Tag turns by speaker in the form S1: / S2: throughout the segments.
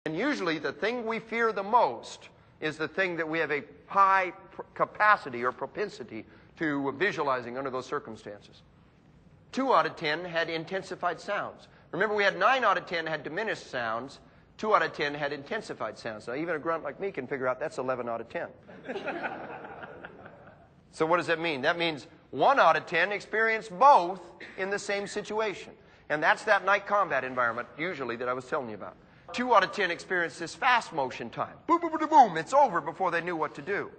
S1: And usually the thing we fear the most is the thing that we have a high capacity or propensity to visualizing under those circumstances. 2 out of 10 had intensified sounds. Remember, we had 9 out of 10 had diminished sounds. 2 out of 10 had intensified sounds. Now, even a grunt like me can figure out that's 11 out of 10. So what does that mean? That means 1 out of 10 experienced both in the same situation. And that's that night combat environment, usually, that I was telling you about. 2 out of 10 experienced this fast motion time. Boom, boom, boom, boom. It's over before they knew what to do.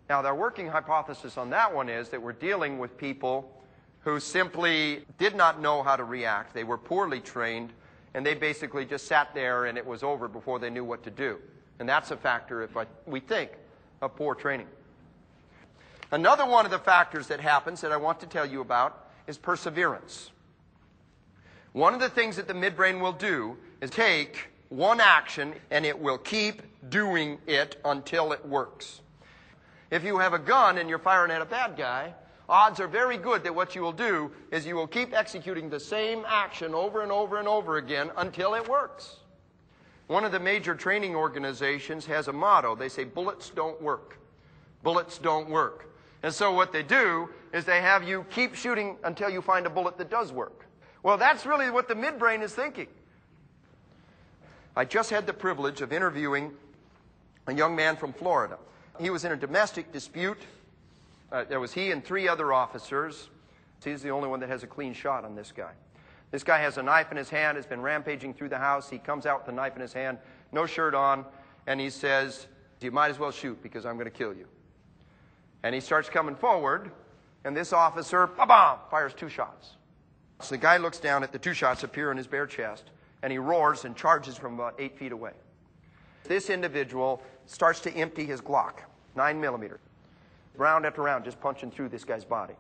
S1: Now, their working hypothesis on that one is that we're dealing with people who simply did not know how to react. They were poorly trained, and they basically just sat there and it was over before they knew what to do. And that's a factor, we think, of poor training. Another one of the factors that happens that I want to tell you about is perseverance. One of the things that the midbrain will do is take one action and it will keep doing it until it works. If you have a gun and you're firing at a bad guy, odds are very good that what you will do is you will keep executing the same action over and over and over again until it works. One of the major training organizations has a motto. They say, bullets don't work. Bullets don't work. And so what they do is they have you keep shooting until you find a bullet that does work. Well, that's really what the midbrain is thinking. I just had the privilege of interviewing a young man from Florida. He was in a domestic dispute. There was he and 3 other officers. He's the only one that has a clean shot on this guy. This guy has a knife in his hand, has been rampaging through the house. He comes out with the knife in his hand, no shirt on, and he says, you might as well shoot because I'm going to kill you. And he starts coming forward, and this officer, ba-bam, fires 2 shots. So the guy looks down at the 2 shots appear in his bare chest, and he roars and charges from about 8 feet away. This individual starts to empty his Glock, 9mm. Round after round, just punching through this guy's body.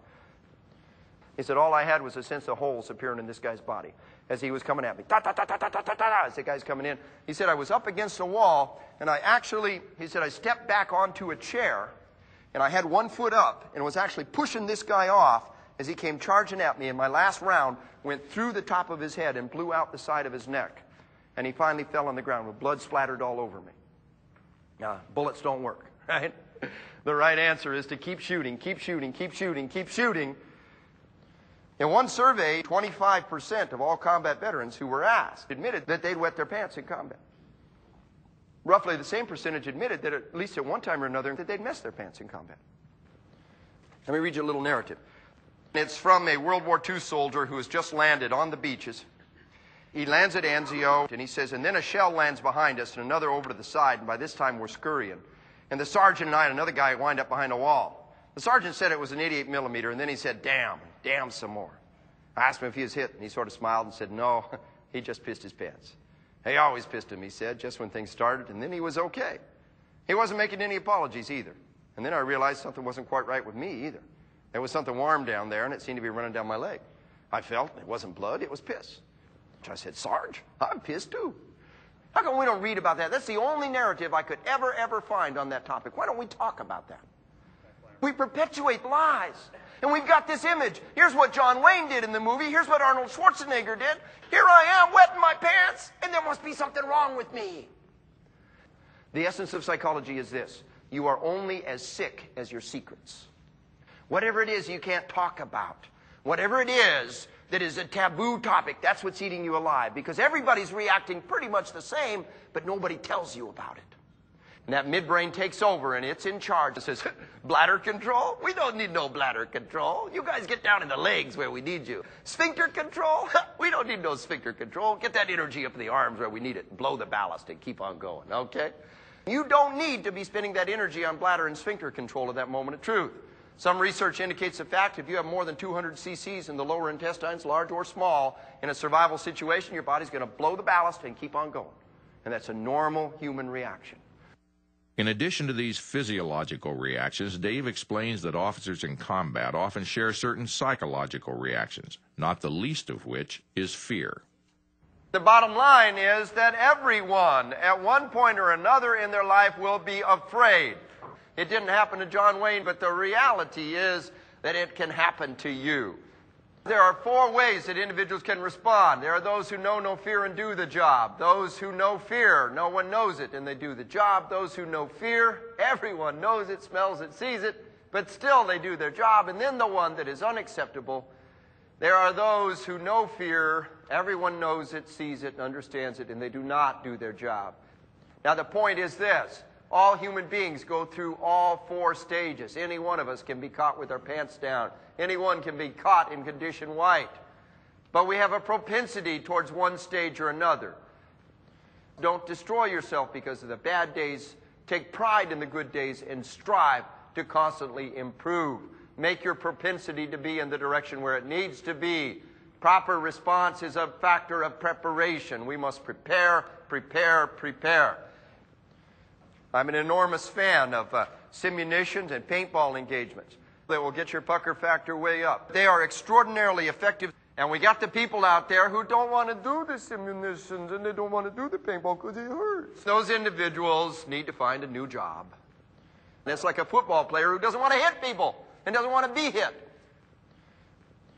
S1: He said, all I had was a sense of holes appearing in this guy's body as he was coming at me. As the guy's coming in. He said, I was up against a wall, and he said, I stepped back onto a chair, and I had 1 foot up, and was actually pushing this guy off as he came charging at me, and my last round went through the top of his head and blew out the side of his neck. And he finally fell on the ground with blood splattered all over me. Now, bullets don't work, right? The right answer is to keep shooting, keep shooting, keep shooting, keep shooting. In one survey, 25% of all combat veterans who were asked admitted that they'd wet their pants in combat. Roughly the same percentage admitted that at least at one time or another that they'd messed their pants in combat. Let me read you a little narrative. It's from a World War II soldier who has just landed on the beaches. He lands at Anzio, and he says, and then a shell lands behind us and another over to the side, and by this time we're scurrying. And the sergeant and I and another guy wind up behind a wall. The sergeant said it was an 88mm, and then he said, damn some more. I asked him if he was hit, and he sort of smiled and said, no, he just pissed his pants. He always pissed him, he said, just when things started, and then he was okay. He wasn't making any apologies either. And then I realized something wasn't quite right with me either. There was something warm down there, and it seemed to be running down my leg. I felt it wasn't blood, it was piss. I said, Sarge, I'm pissed too. How come we don't read about that? That's the only narrative I could ever find on that topic. Why don't we talk about that? We perpetuate lies. And we've got this image. Here's what John Wayne did in the movie. Here's what Arnold Schwarzenegger did. Here I am, wetting my pants, and there must be something wrong with me. The essence of psychology is this. You are only as sick as your secrets. Whatever it is you can't talk about, whatever it is that is a taboo topic, that's what's eating you alive. Because everybody's reacting pretty much the same, but nobody tells you about it. And that midbrain takes over, and it's in charge. It says, bladder control? We don't need no bladder control. You guys get down in the legs where we need you. Sphincter control? We don't need no sphincter control. Get that energy up in the arms where we need it. Blow the ballast and keep on going, okay? You don't need to be spending that energy on bladder and sphincter control at that moment of truth. Some research indicates the fact if you have more than 200 cc's in the lower intestines, large or small, in a survival situation, your body's going to blow the ballast and keep on going. And that's a normal human reaction.
S2: In addition to these physiological reactions, Dave explains that officers in combat often share certain psychological reactions, not the least of which is fear.
S1: The bottom line is that everyone, at one point or another in their life, will be afraid. It didn't happen to John Wayne, but the reality is that it can happen to you. There are 4 ways that individuals can respond. There are those who know no fear and do the job. Those who know fear, no one knows it and they do the job. Those who know fear, everyone knows it, smells it, sees it, but still they do their job. And then the one that is unacceptable, there are those who know fear, everyone knows it, sees it, and understands it, and they do not do their job. Now the point is this. All human beings go through all 4 stages. Any one of us can be caught with our pants down. Anyone can be caught in condition white. But we have a propensity towards one stage or another. Don't destroy yourself because of the bad days. Take pride in the good days and strive to constantly improve. Make your propensity to be in the direction where it needs to be. Proper response is a factor of preparation. We must prepare, prepare, prepare. I'm an enormous fan of simunitions and paintball engagements that will get your pucker factor way up. They are extraordinarily effective. And we got the people out there who don't want to do the simunitions and they don't want to do the paintball because it hurts. Those individuals need to find a new job. And it's like a football player who doesn't want to hit people and doesn't want to be hit.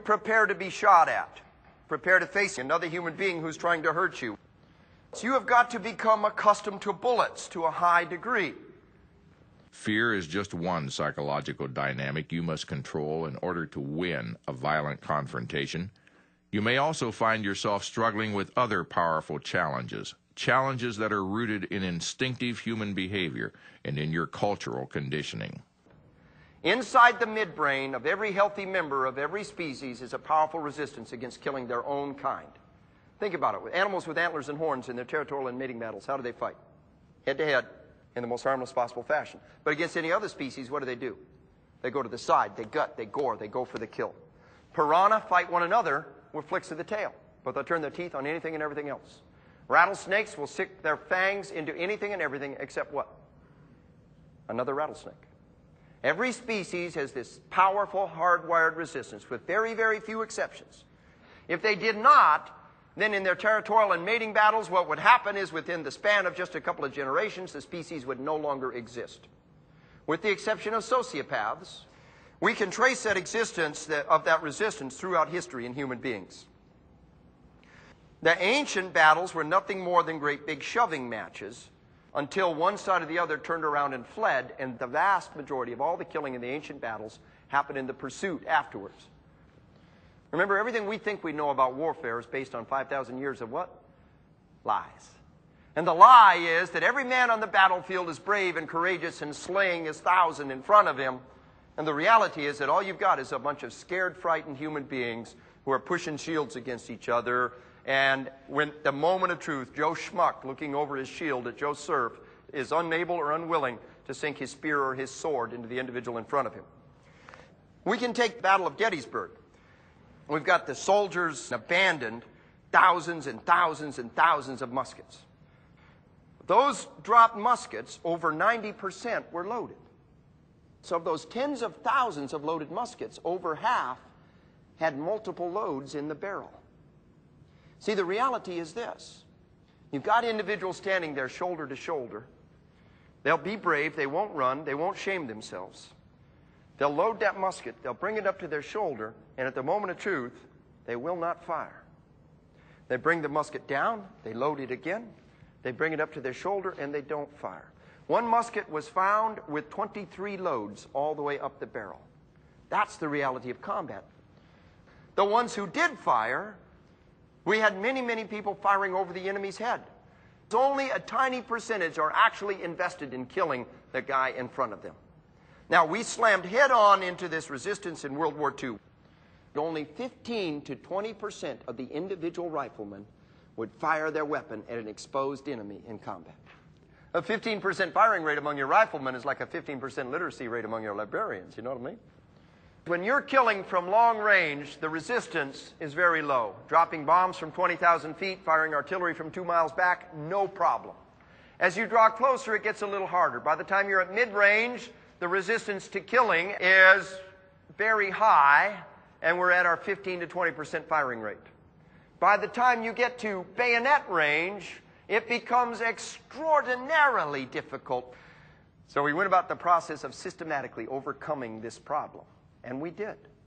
S1: Prepare to be shot at. Prepare to face another human being who's trying to hurt you. So you have got to become accustomed to bullets to a high degree.
S2: Fear is just one psychological dynamic you must control in order to win a violent confrontation. You may also find yourself struggling with other powerful challenges, challenges that are rooted in instinctive human behavior and in your cultural conditioning.
S1: Inside the midbrain of every healthy member of every species is a powerful resistance against killing their own kind. Think about it. With animals with antlers and horns in their territorial and mating battles, how do they fight? Head to head in the most harmless possible fashion. But against any other species, what do? They go to the side, they gut, they gore, they go for the kill. Piranha fight one another with flicks of the tail, but they'll turn their teeth on anything and everything else. Rattlesnakes will stick their fangs into anything and everything except what? Another rattlesnake. Every species has this powerful, hardwired resistance with very, very few exceptions. If they did not, then in their territorial and mating battles, what would happen is within the span of just a couple of generations, the species would no longer exist. With the exception of sociopaths, we can trace that existence of that resistance throughout history in human beings. The ancient battles were nothing more than great big shoving matches until one side or the other turned around and fled, and the vast majority of all the killing in the ancient battles happened in the pursuit afterwards. Remember, everything we think we know about warfare is based on 5,000 years of what? Lies. And the lie is that every man on the battlefield is brave and courageous and slaying his 1,000 in front of him. And the reality is that all you've got is a bunch of scared, frightened human beings who are pushing shields against each other. And when the moment of truth, Joe Schmuck, looking over his shield at Joe Surf, is unable or unwilling to sink his spear or his sword into the individual in front of him. We can take the Battle of Gettysburg. We've got the soldiers abandoned thousands and thousands and thousands of muskets. Those dropped muskets, over 90% were loaded. So of those tens of thousands of loaded muskets, over half had multiple loads in the barrel. See, the reality is this. You've got individuals standing there shoulder to shoulder. They'll be brave, they won't run, they won't shame themselves. They'll load that musket, they'll bring it up to their shoulder, and at the moment of truth, they will not fire. They bring the musket down, they load it again, they bring it up to their shoulder, and they don't fire. One musket was found with 23 loads all the way up the barrel. That's the reality of combat. The ones who did fire, we had many, many people firing over the enemy's head. Only a tiny percentage are actually invested in killing the guy in front of them. Now, we slammed head-on into this resistance in World War II. Only 15 to 20% of the individual riflemen would fire their weapon at an exposed enemy in combat. A 15% firing rate among your riflemen is like a 15% literacy rate among your librarians, you know what I mean? When you're killing from long range, the resistance is very low. Dropping bombs from 20,000 feet, firing artillery from 2 miles back, no problem. As you draw closer, it gets a little harder. By the time you're at mid-range, the resistance to killing is very high, and we're at our 15 to 20% firing rate. By the time you get to bayonet range, it becomes extraordinarily difficult. So we went about the process of systematically overcoming this problem, and we did.